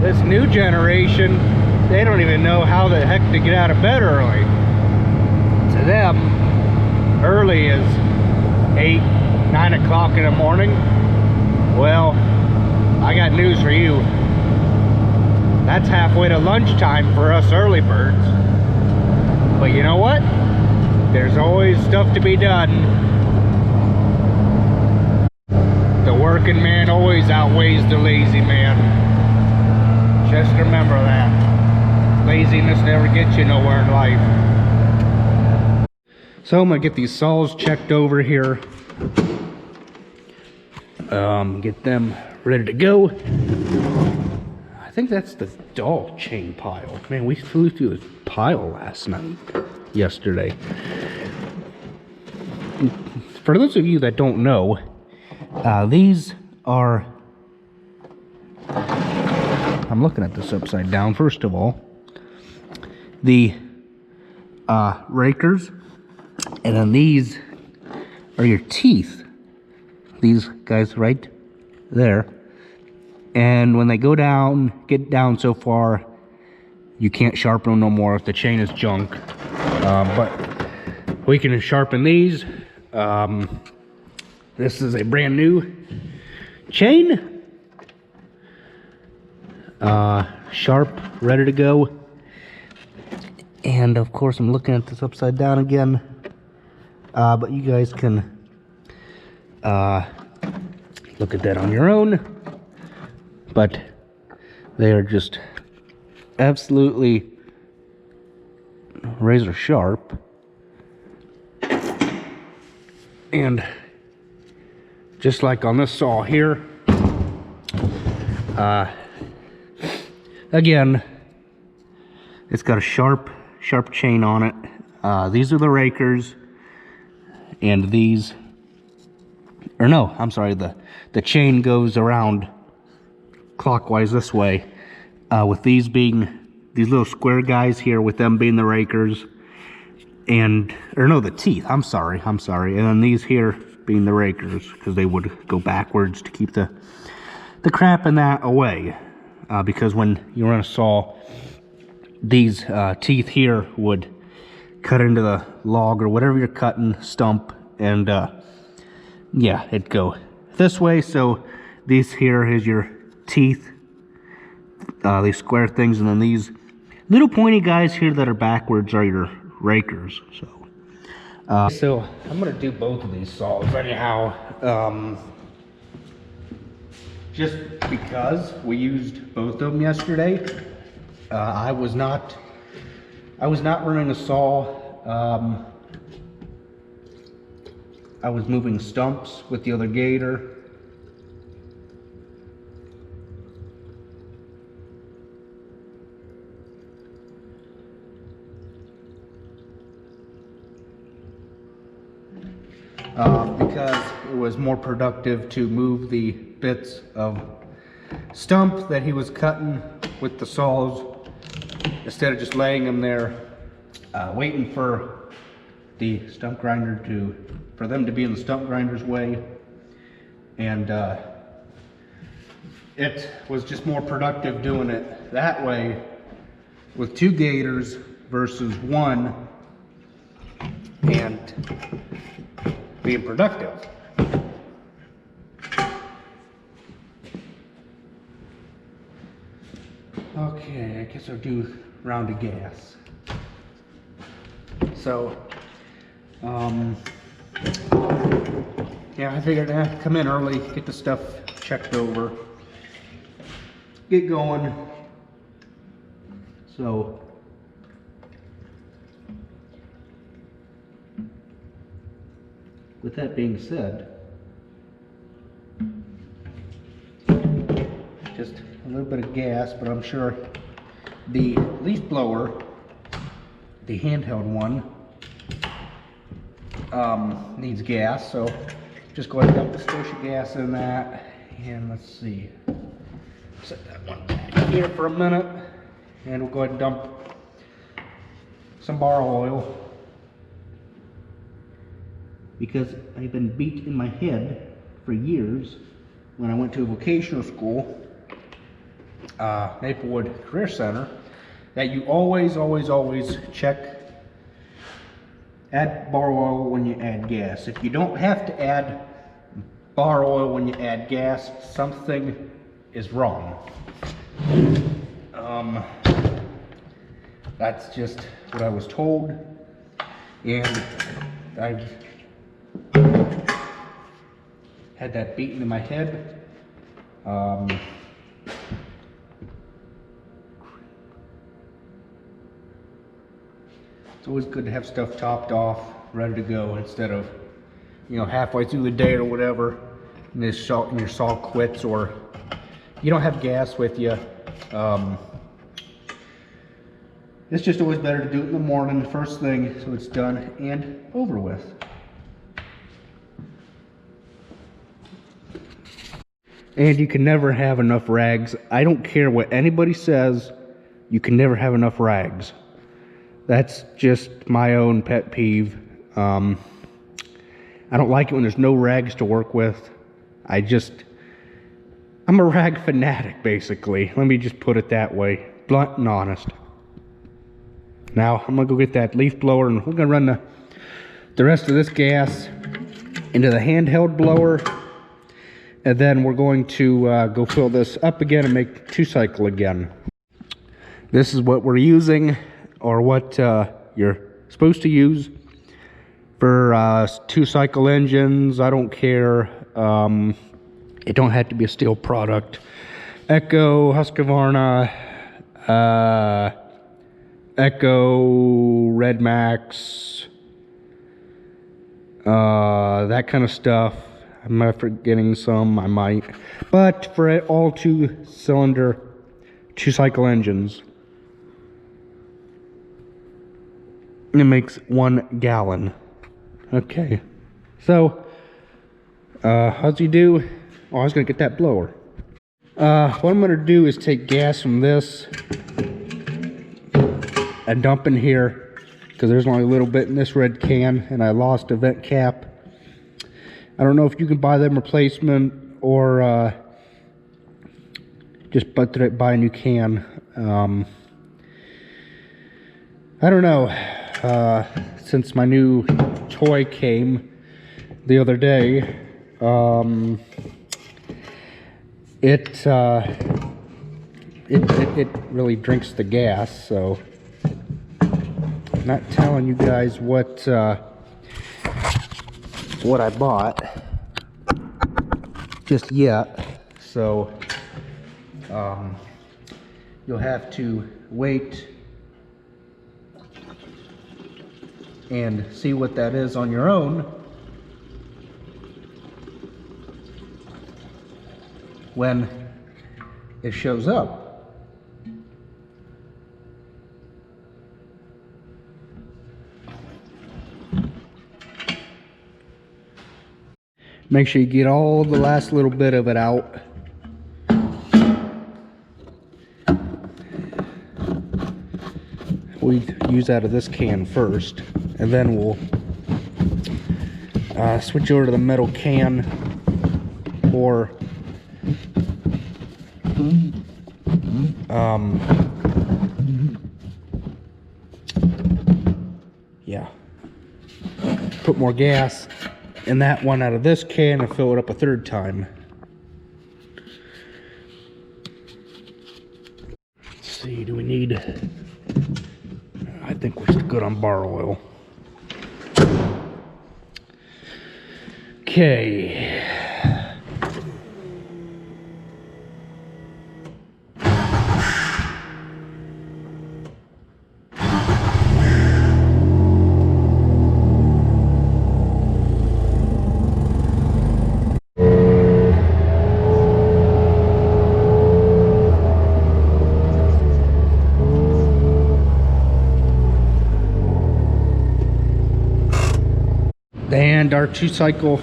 This new generation, they don't even know how the heck to get out of bed early. To them, early is 8, 9 o'clock in the morning. Well, I got news for you. That's halfway to lunchtime for us early birds. But you know what? There's always stuff to be done. The working man always outweighs the lazy man. Just remember that. Laziness never gets you nowhere in life. So I'm gonna get these saws checked over here. Get them ready to go. I think that's the dog chain pile. Man, we flew through this pile yesterday. For those of you that don't know, these are, I'm looking at this upside down. First of all, the rakers, and then these are your teeth. These guys right there. And when they go down, get down so far, you can't sharpen them no more if the chain is junk. But we can sharpen these. This is a brand new chain. Sharp, ready to go. And of course I'm looking at this upside down again. But you guys can look at that on your own. But they are just absolutely razor sharp. And just like on this saw here, again, it's got a sharp chain on it. These are the rakers, and these, or no, I'm sorry, the chain goes around clockwise this way, with these being these little square guys here, with them being the rakers, and, or no, the teeth, I'm sorry, and then these here being the rakers, because they would go backwards to keep the crap in that away, because when you run a saw, these teeth here would cut into the log or whatever you're cutting, stump, and yeah, it'd go this way. So these here is your teeth, these square things, and then these little pointy guys here that are backwards are your rakers. So I'm gonna do both of these saws anyhow, just because we used both of them yesterday. I was not running a saw. I was moving stumps with the other gator. Because it was more productive to move the bits of stump that he was cutting with the saws, instead of just laying them there, waiting for the stump grinder for them to be in the stump grinder's way. And it was just more productive doing it that way with 2 gators versus 1, and being productive. Okay, I guess I'll do round of gas. So, yeah, I figured I'd come in early, get the stuff checked over, get going. So, with that being said, just a little bit of gas, but I'm sure the leaf blower, the handheld one, needs gas, so just go ahead and dump the splash of gas in that, and let's see, set that one back here for a minute, and we'll go ahead and dump some bar oil, because I've been beat in my head for years when I went to a vocational school Maplewood Career Center, that you always check add bar oil when you add gas. If you don't have to add bar oil when you add gas, something is wrong. That's just what I was told, and I've had that beaten in my head. It's always good to have stuff topped off, ready to go, instead of, you know, halfway through the day or whatever, and your saw quits, or you don't have gas with you. It's just always better to do it in the morning, first thing, so it's done and over with. And you can never have enough rags. I don't care what anybody says, you can never have enough rags. That's just my own pet peeve. I don't like it when there's no rags to work with. I'm a rag fanatic, basically. Let me just put it that way, blunt and honest. Now, I'm gonna go get that leaf blower, and we're gonna run the rest of this gas into the handheld blower, and then we're going to go fill this up again and make 2-cycle again. This is what we're using, or what you're supposed to use for 2-cycle engines. I don't care. It don't have to be a steel product. Echo, Husqvarna, Echo, Red Max, that kind of stuff. Am I forgetting some? I might. But for all 2-cylinder, 2-cycle engines, it makes 1 gallon. Okay. So, how's you do? Oh, I was gonna get that blower. What I'm gonna do is take gas from this and dump in here, because there's only a little bit in this red can, and I lost a vent cap. I don't know if you can buy them replacement, or just buy a new can. I don't know. Since my new toy came the other day, it really drinks the gas, so I'm not telling you guys what I bought just yet, so you'll have to wait and see what that is on your own when it shows up. Make sure you get all the last little bit of it out. We use out of this can first, and then we'll switch over to the metal can, or yeah, put more gas in that one out of this can and fill it up a 3rd time. Let's see, do we need, I think we're good on bar oil. Okay. And our 2-cycle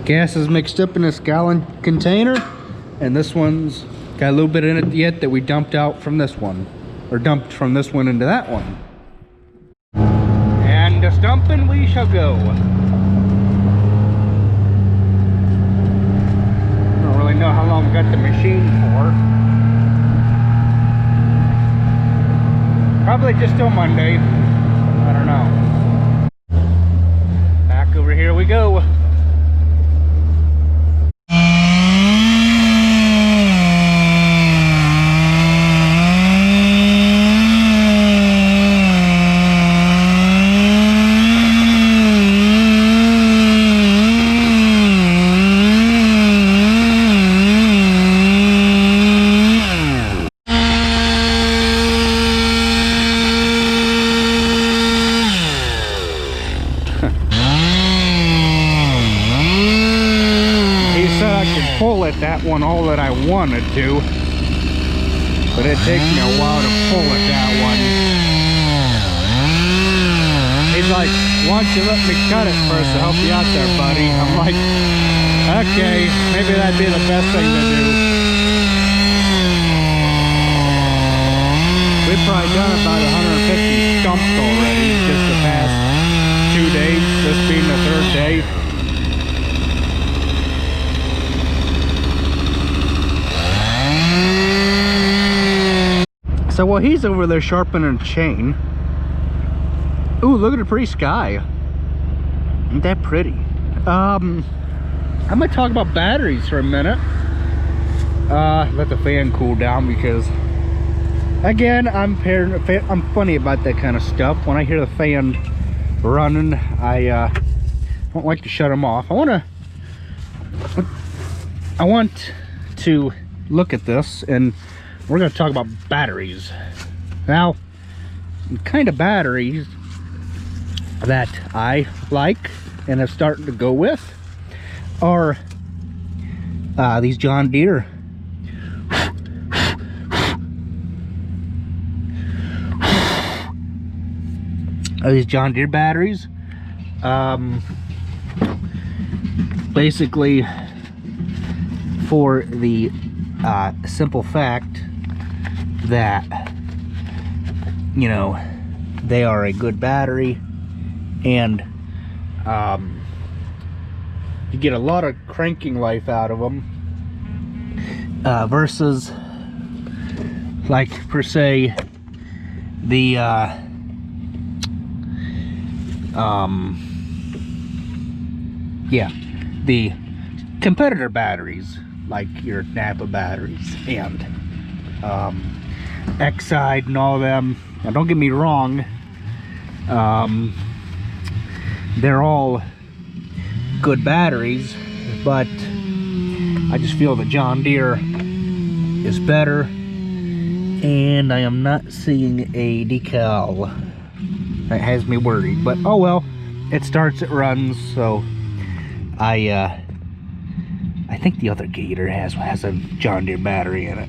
gas is mixed up in this gallon container, and this one's got a little bit in it yet that we dumped out from this one, or dumped from this one into that one. And a stumping we shall go. I don't really know how long we got the machine for. Probably just till Monday. I don't know. Back over here we go. Pull at that one all that I wanted to, but it takes me a while to pull at that one. He's like, why don't you let me cut it first to help you out there, buddy? I'm like, okay, maybe that'd be the best thing to do. We've probably done about 150 stumps already just the past 2 days, this being the 3rd day. So while he's over there sharpening a chain, ooh, look at the pretty sky. Isn't that pretty? I'm gonna talk about batteries for a minute. Let the fan cool down, because again, I'm funny about that kind of stuff. When I hear the fan running, I don't like to shut them off. I want to look at this, and we're going to talk about batteries. Now, the kind of batteries that I like and have started to go with are these John Deere. These John Deere batteries. Basically, for the simple fact that, you know, they are a good battery, and you get a lot of cranking life out of them, versus, like, per se, the the competitor batteries, like your Napa batteries and Exide and all them. Now, don't get me wrong, they're all good batteries, but I just feel that John Deere is better, and I am not seeing a decal. That has me worried, but oh well, it starts, it runs. So I think the other Gator has a John Deere battery in it.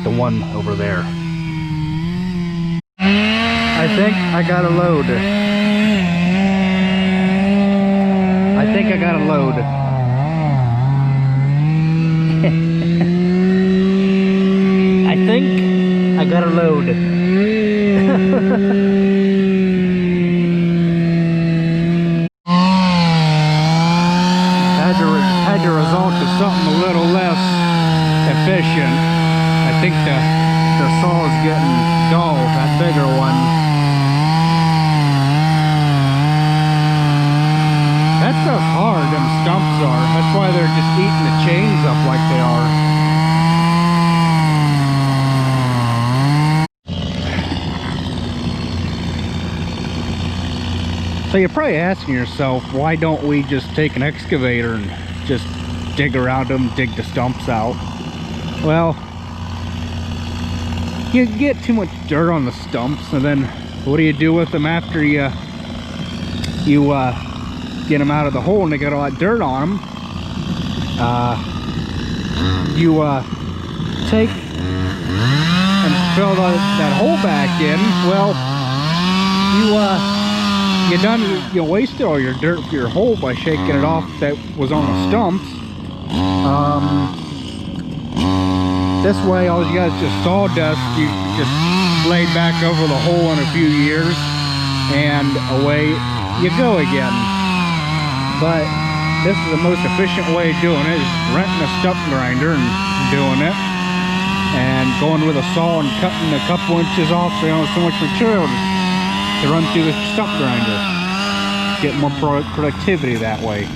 The one over there. I think I got a load. I think I got a load. I think I got a load. Had to result to something a little less efficient. I think the saw is getting dull, that bigger one. That stuff's hard, them stumps are. That's why they're just eating the chains up like they are. So you're probably asking yourself, why don't we just take an excavator and just dig around them, dig the stumps out? Well, you get too much dirt on the stumps, and then what do you do with them after you get them out of the hole and they got all that dirt on them? You take and fill that hole back in. Well, you wasted all your dirt for your hole by shaking it off that was on the stumps. This way, all you got is just sawdust. You just lay back over the hole in a few years, and away you go again. But this is the most efficient way of doing it, is renting a stump grinder and doing it. And going with a saw and cutting a couple inches off so you don't have so much material to run through the stump grinder. Get more productivity that way.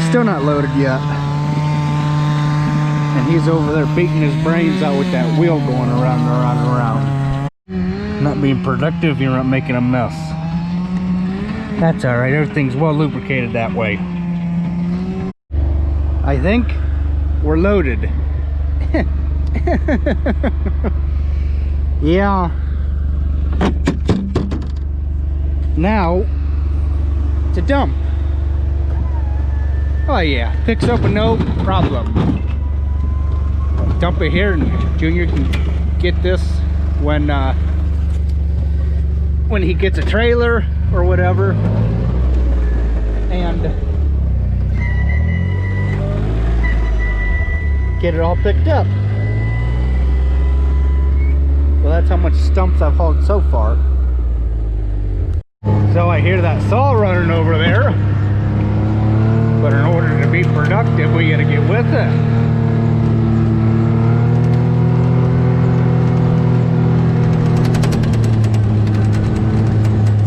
Still not loaded yet. And he's over there beating his brains out with that wheel going around and around and around. Not being productive, you're not making a mess. That's alright, everything's well lubricated that way. I think we're loaded. Yeah. Now, to dump. Oh yeah, picks up with no problem. Dump it here and Junior can get this when he gets a trailer or whatever. And get it all picked up. Well, that's how much stumps I've hauled so far. So I hear that saw running over there. But in order to be productive, we gotta get with it.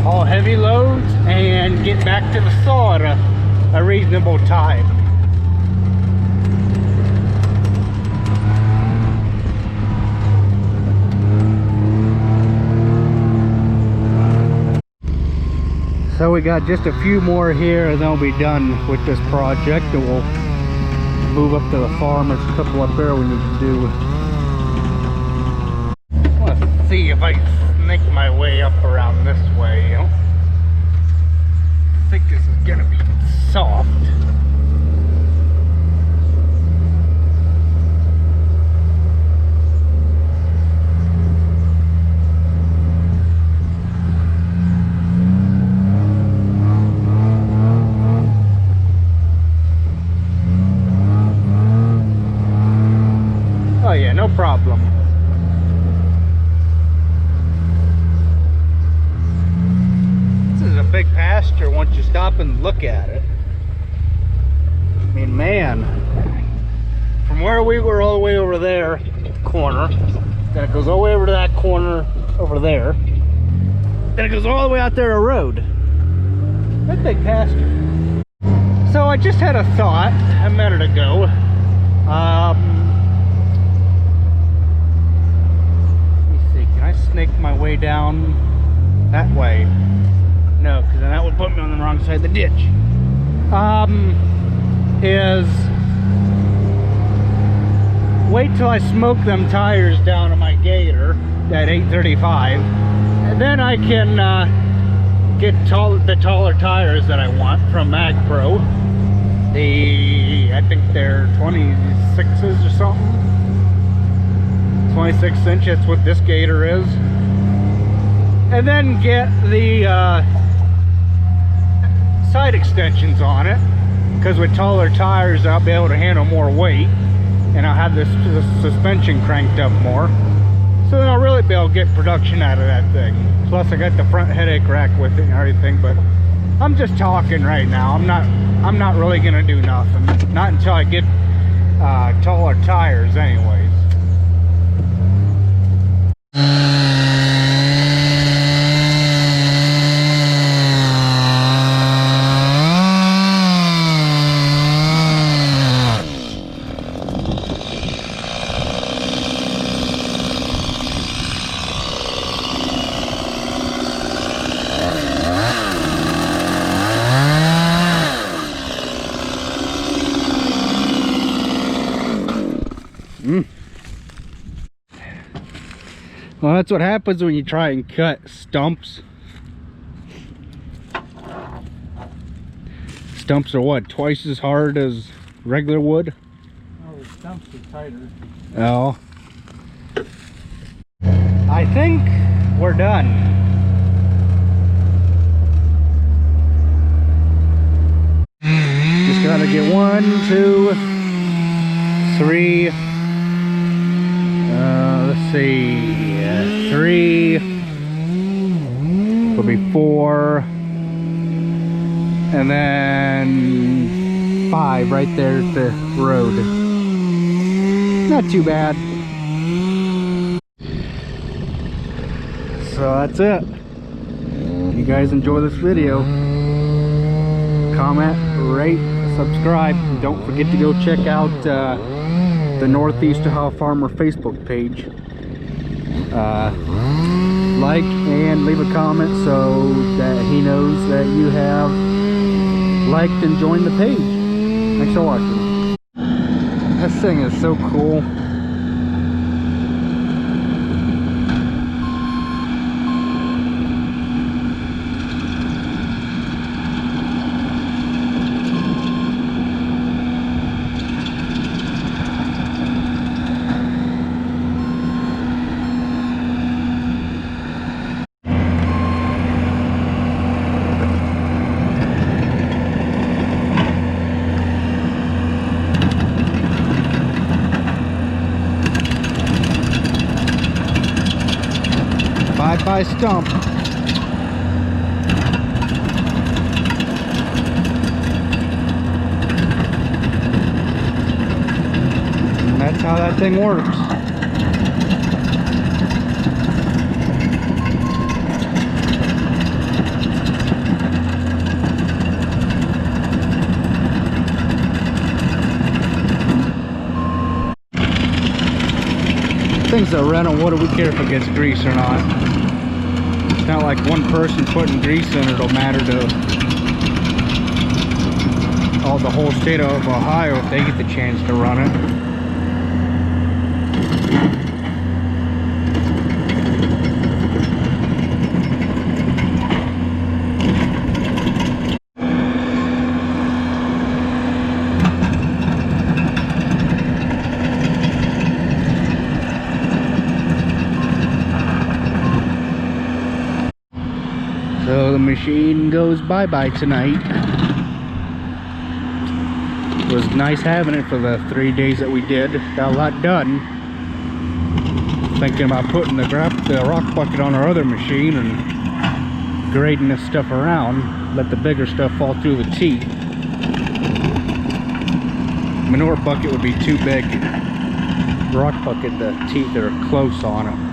Haul heavy loads and get back to the saw at a reasonable time. So we got just a few more here and then we'll be done with this project, and we'll move up to the farm. There's a couple up there we need to do. Let's see if I can snake my way up around this way, you know. I think this is gonna be soft. Oh yeah, no problem. This is a big pasture once you stop and look at it. I mean, man, from where we were all the way over there, corner, then it goes all the way over to that corner over there, then it goes all the way out there a road. That's big pasture. So I just had a thought a minute ago. Snake my way down that way. No, because then that would put me on the wrong side of the ditch. Is wait till I smoke them tires down on my Gator, that 835, and then I can get the taller tires that I want from Mag Pro. I think they're 26s or something. 26 inch, that's what this Gator is. And then get the side extensions on it, because with taller tires I'll be able to handle more weight and I'll have this suspension cranked up more, so then I'll really be able to get production out of that thing. Plus I got the front headache rack with it and everything. But I'm just talking right now. I'm not really gonna do nothing, not until I get taller tires anyways. Well, that's what happens when you try and cut stumps. Stumps are what, twice as hard as regular wood? Oh, the stumps are tighter. Oh. I think we're done. Just gotta get 1, 2, 3. Let's see. 3 will be 4, and then 5 right there at the road. Not too bad. So that's it. If you guys enjoy this video, comment, rate, subscribe. Don't forget to go check out the Northeast Ohio Farmer Facebook page. Like and leave a comment so that he knows that you have liked and joined the page. Thanks for watching. This thing is so cool. Bye-bye stump. And that's how that thing works. Thing's a rental. What do we care if it gets grease or not? It's not like one person putting grease in it will matter to the whole state of Ohio if they get the chance to run it. So the machine goes bye-bye tonight. It was nice having it for the 3 days that we did. Got a lot done. Thinking about putting the rock bucket on our other machine and grading this stuff around. Let the bigger stuff fall through the teeth. Manure bucket would be too big. Rock bucket, the teeth are close on it.